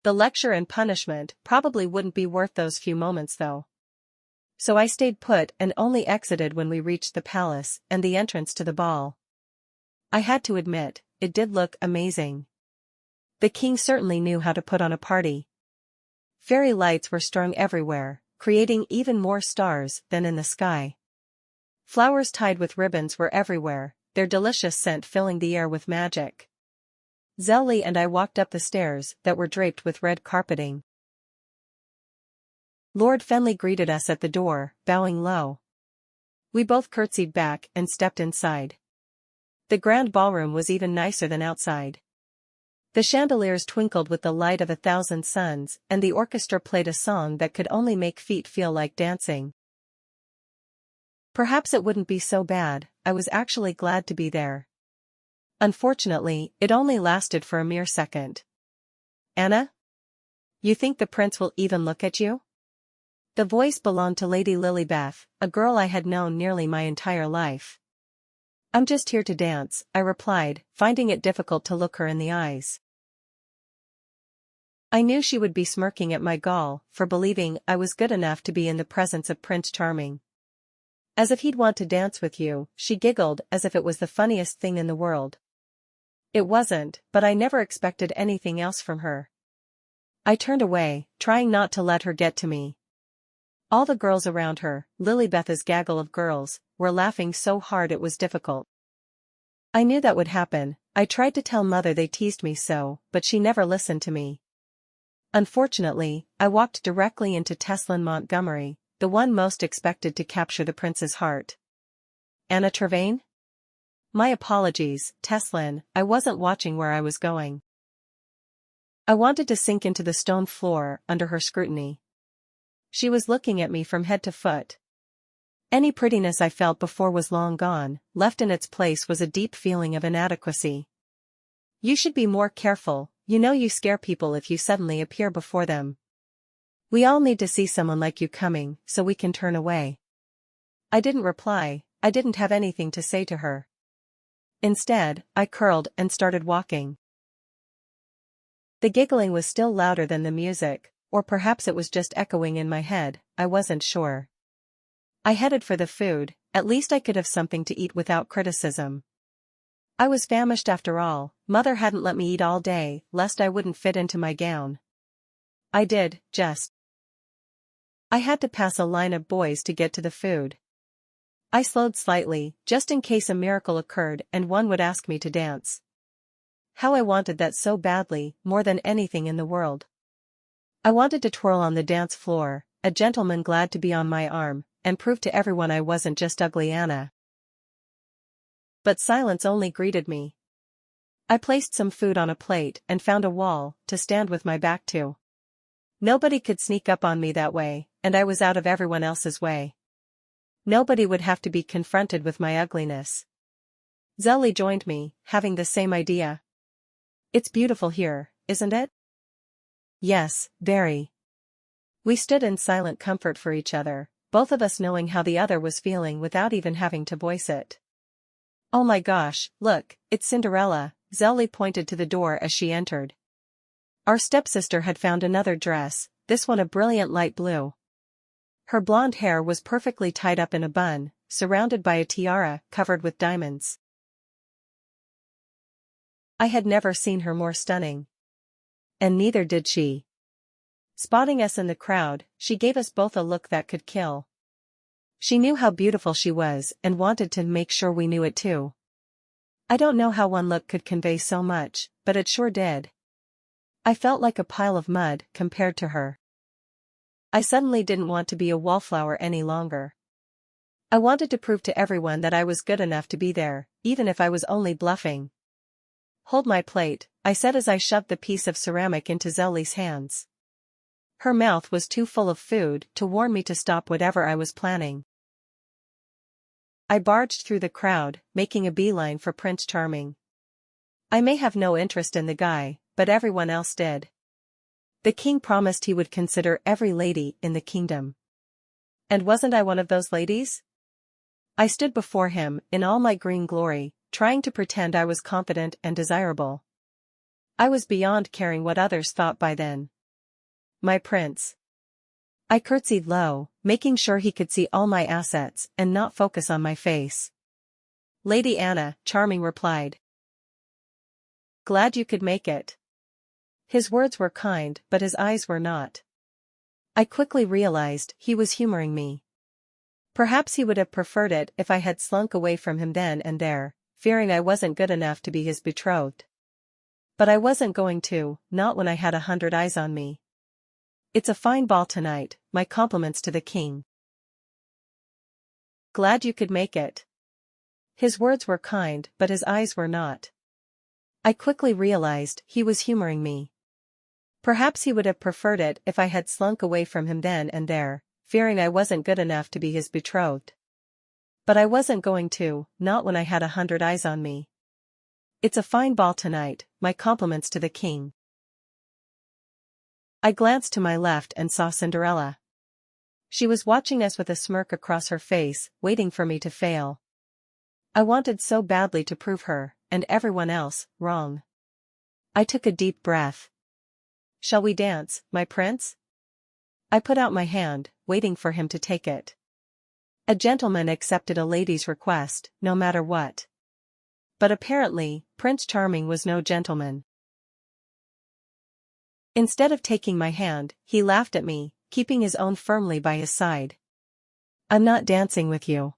The lecture and punishment probably wouldn't be worth those few moments though. So I stayed put and only exited when we reached the palace and the entrance to the ball. I had to admit, it did look amazing. The king certainly knew how to put on a party. Fairy lights were strung everywhere, creating even more stars than in the sky. Flowers tied with ribbons were everywhere, their delicious scent filling the air with magic. Zelly and I walked up the stairs that were draped with red carpeting. Lord Fenley greeted us at the door, bowing low. We both curtsied back and stepped inside. The grand ballroom was even nicer than outside. The chandeliers twinkled with the light of 1,000 suns, and the orchestra played a song that could only make feet feel like dancing. Perhaps it wouldn't be so bad, I was actually glad to be there. Unfortunately, it only lasted for a mere second. Anna? You think the prince will even look at you? The voice belonged to Lady Lilybeth, a girl I had known nearly my entire life. I'm just here to dance, I replied, finding it difficult to look her in the eyes. I knew she would be smirking at my gall for believing I was good enough to be in the presence of Prince Charming. As if he'd want to dance with you, she giggled as if it was the funniest thing in the world. It wasn't, but I never expected anything else from her. I turned away, trying not to let her get to me. All the girls around her, Lilybeth's gaggle of girls, were laughing so hard it was difficult. I knew that would happen. I tried to tell Mother they teased me so, but she never listened to me. Unfortunately, I walked directly into Tesslyn Montgomery, the one most expected to capture the prince's heart. Anna Trevane? My apologies, Tesslyn, I wasn't watching where I was going. I wanted to sink into the stone floor under her scrutiny. She was looking at me from head to foot. Any prettiness I felt before was long gone, left in its place was a deep feeling of inadequacy. You should be more careful, you know you scare people if you suddenly appear before them. We all need to see someone like you coming, so we can turn away. I didn't reply, I didn't have anything to say to her. Instead, I curled and started walking. The giggling was still louder than the music, or perhaps it was just echoing in my head, I wasn't sure. I headed for the food, at least I could have something to eat without criticism. I was famished after all, Mother hadn't let me eat all day, lest I wouldn't fit into my gown. I did, just. I had to pass a line of boys to get to the food. I slowed slightly, just in case a miracle occurred and one would ask me to dance. How I wanted that so badly, more than anything in the world. I wanted to twirl on the dance floor, a gentleman glad to be on my arm, and prove to everyone I wasn't just ugly Anna. But silence only greeted me. I placed some food on a plate and found a wall to stand with my back to. Nobody could sneak up on me that way, and I was out of everyone else's way. Nobody would have to be confronted with my ugliness. Zelly joined me, having the same idea. It's beautiful here, isn't it? Yes, very. We stood in silent comfort for each other, both of us knowing how the other was feeling without even having to voice it. Oh my gosh, look, it's Cinderella, Zelly pointed to the door as she entered. Our stepsister had found another dress, this one a brilliant light blue. Her blonde hair was perfectly tied up in a bun, surrounded by a tiara covered with diamonds. I had never seen her more stunning. And neither did she. Spotting us in the crowd, she gave us both a look that could kill. She knew how beautiful she was and wanted to make sure we knew it too. I don't know how one look could convey so much, but it sure did. I felt like a pile of mud compared to her. I suddenly didn't want to be a wallflower any longer. I wanted to prove to everyone that I was good enough to be there, even if I was only bluffing. Hold my plate, I said as I shoved the piece of ceramic into Zelly's hands. Her mouth was too full of food to warn me to stop whatever I was planning. I barged through the crowd, making a beeline for Prince Charming. I may have no interest in the guy, but everyone else did. The king promised he would consider every lady in the kingdom. And wasn't I one of those ladies? I stood before him in all my green glory, trying to pretend I was confident and desirable. I was beyond caring what others thought by then, my prince." I curtsied low, making sure he could see all my assets and not focus on my face. "Lady Anna," Charming replied. "Glad you could make it." His words were kind, but his eyes were not. I quickly realized he was humoring me. Perhaps he would have preferred it if I had slunk away from him then and there, fearing I wasn't good enough to be his betrothed. But I wasn't going to, not when I had 100 eyes on me. "It's a fine ball tonight, my compliments to the king." "Glad you could make it." His words were kind, but his eyes were not. I quickly realized he was humoring me. Perhaps he would have preferred it if I had slunk away from him then and there, fearing I wasn't good enough to be his betrothed. But I wasn't going to, not when I had 100 eyes on me. "It's a fine ball tonight, my compliments to the king." I glanced to my left and saw Cinderella. She was watching us with a smirk across her face, waiting for me to fail. I wanted so badly to prove her, and everyone else, wrong. I took a deep breath. "Shall we dance, my prince?" I put out my hand, waiting for him to take it. A gentleman accepted a lady's request, no matter what. But apparently, Prince Charming was no gentleman. Instead of taking my hand, he laughed at me, keeping his own firmly by his side. "I'm not dancing with you."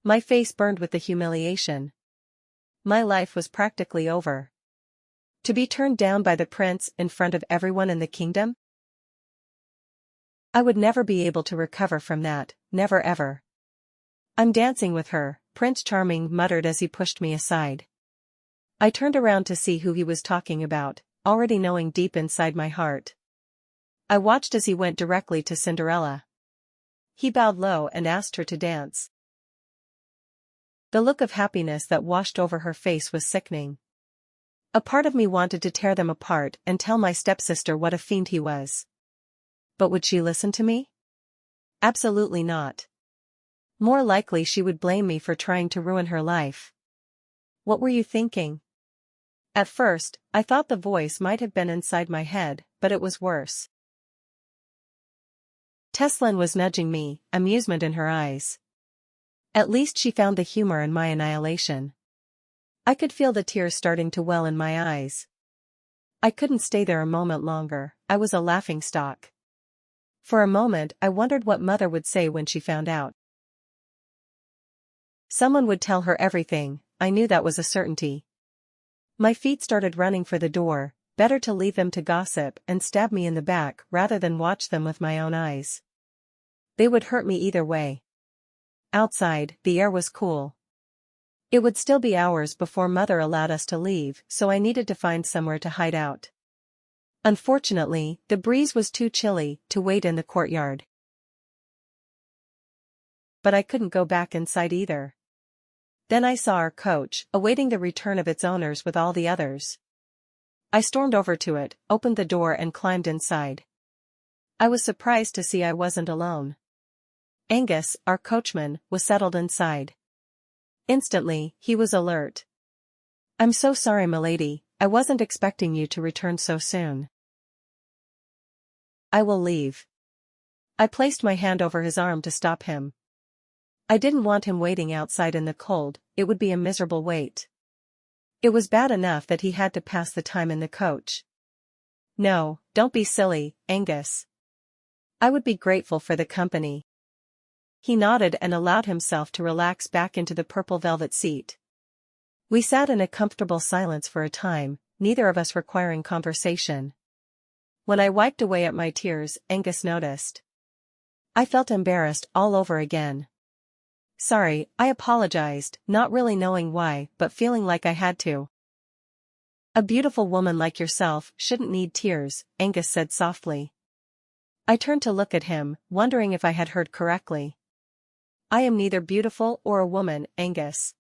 My face burned with the humiliation. My life was practically over. To be turned down by the prince in front of everyone in the kingdom? I would never be able to recover from that, never ever. "I'm dancing with her," Prince Charming muttered as he pushed me aside. I turned around to see who he was talking about, already knowing deep inside my heart. I watched as he went directly to Cinderella. He bowed low and asked her to dance. The look of happiness that washed over her face was sickening. A part of me wanted to tear them apart and tell my stepsister what a fiend he was. But would she listen to me? Absolutely not. More likely she would blame me for trying to ruin her life. "What were you thinking?" At first, I thought the voice might have been inside my head, but it was worse. Tesslyn was nudging me, amusement in her eyes. At least she found the humor in my annihilation. I could feel the tears starting to well in my eyes. I couldn't stay there a moment longer, I was a laughingstock. For a moment I wondered what Mother would say when she found out. Someone would tell her everything, I knew that was a certainty. My feet started running for the door, better to leave them to gossip and stab me in the back rather than watch them with my own eyes. They would hurt me either way. Outside, the air was cool. It would still be hours before Mother allowed us to leave, so I needed to find somewhere to hide out. Unfortunately, the breeze was too chilly to wait in the courtyard. But I couldn't go back inside either. Then I saw our coach, awaiting the return of its owners with all the others. I stormed over to it, opened the door and climbed inside. I was surprised to see I wasn't alone. Angus, our coachman, was settled inside. Instantly, he was alert. "I'm so sorry, milady, I wasn't expecting you to return so soon." "I will leave." I placed my hand over his arm to stop him. I didn't want him waiting outside in the cold, it would be a miserable wait. It was bad enough that he had to pass the time in the coach. "No, don't be silly, Angus. I would be grateful for the company." He nodded and allowed himself to relax back into the purple velvet seat. We sat in a comfortable silence for a time, neither of us requiring conversation. When I wiped away at my tears, Angus noticed. I felt embarrassed all over again. "Sorry," I apologized, not really knowing why, but feeling like I had to. "A beautiful woman like yourself shouldn't need tears," Angus said softly. I turned to look at him, wondering if I had heard correctly. "I am neither beautiful or a woman, Angus.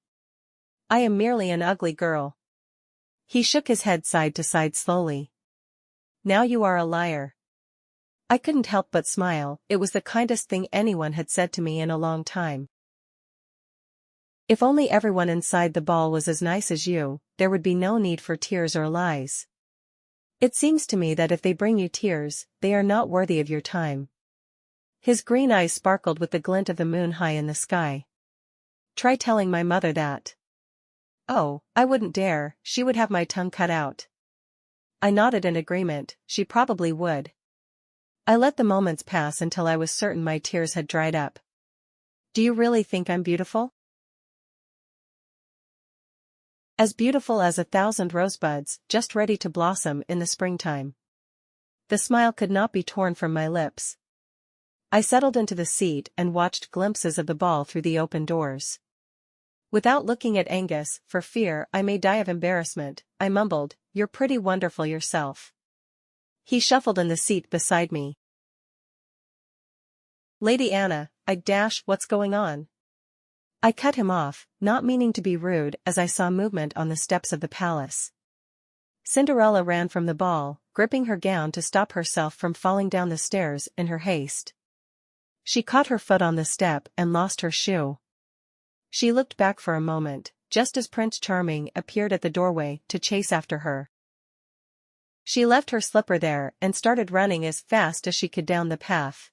I am merely an ugly girl." He shook his head side to side slowly. "Now you are a liar." I couldn't help but smile, it was the kindest thing anyone had said to me in a long time. "If only everyone inside the ball was as nice as you, there would be no need for tears or lies." It seems to me that if they bring you tears, they are not worthy of your time. His green eyes sparkled with the glint of the moon high in the sky. Try telling my mother that. Oh, I wouldn't dare, she would have my tongue cut out. I nodded in agreement, she probably would. I let the moments pass until I was certain my tears had dried up. Do you really think I'm beautiful? As beautiful as 1,000 rosebuds, just ready to blossom in the springtime. The smile could not be torn from my lips. I settled into the seat and watched glimpses of the ball through the open doors. Without looking at Angus, for fear I may die of embarrassment, I mumbled, "You're pretty wonderful yourself." He shuffled in the seat beside me. "Lady Anna, what's going on?" I cut him off, not meaning to be rude as I saw movement on the steps of the palace. Cinderella ran from the ball, gripping her gown to stop herself from falling down the stairs in her haste. She caught her foot on the step and lost her shoe. She looked back for a moment, just as Prince Charming appeared at the doorway to chase after her. She left her slipper there and started running as fast as she could down the path.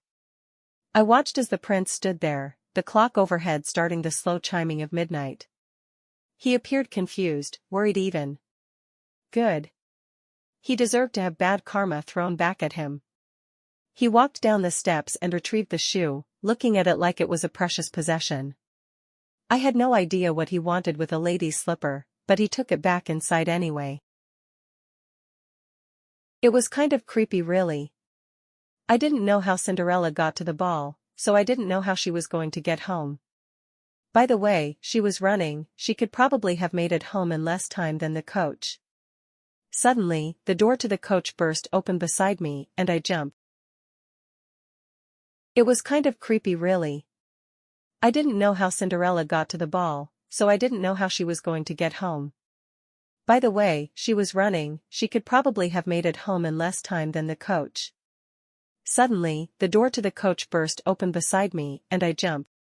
I watched as the prince stood there, the clock overhead starting the slow chiming of midnight. He appeared confused, worried even. Good. He deserved to have bad karma thrown back at him. He walked down the steps and retrieved the shoe, looking at it like it was a precious possession. I had no idea what he wanted with a lady's slipper, but he took it back inside anyway. It was kind of creepy really. I didn't know how Cinderella got to the ball, so I didn't know how she was going to get home. By the way, she was running, she could probably have made it home in less time than the coach. Suddenly, the door to the coach burst open beside me and I jumped. It was kind of creepy really. I didn't know how Cinderella got to the ball, so I didn't know how she was going to get home. By the way, she was running, she could probably have made it home in less time than the coach. Suddenly, the door to the coach burst open beside me and I jumped.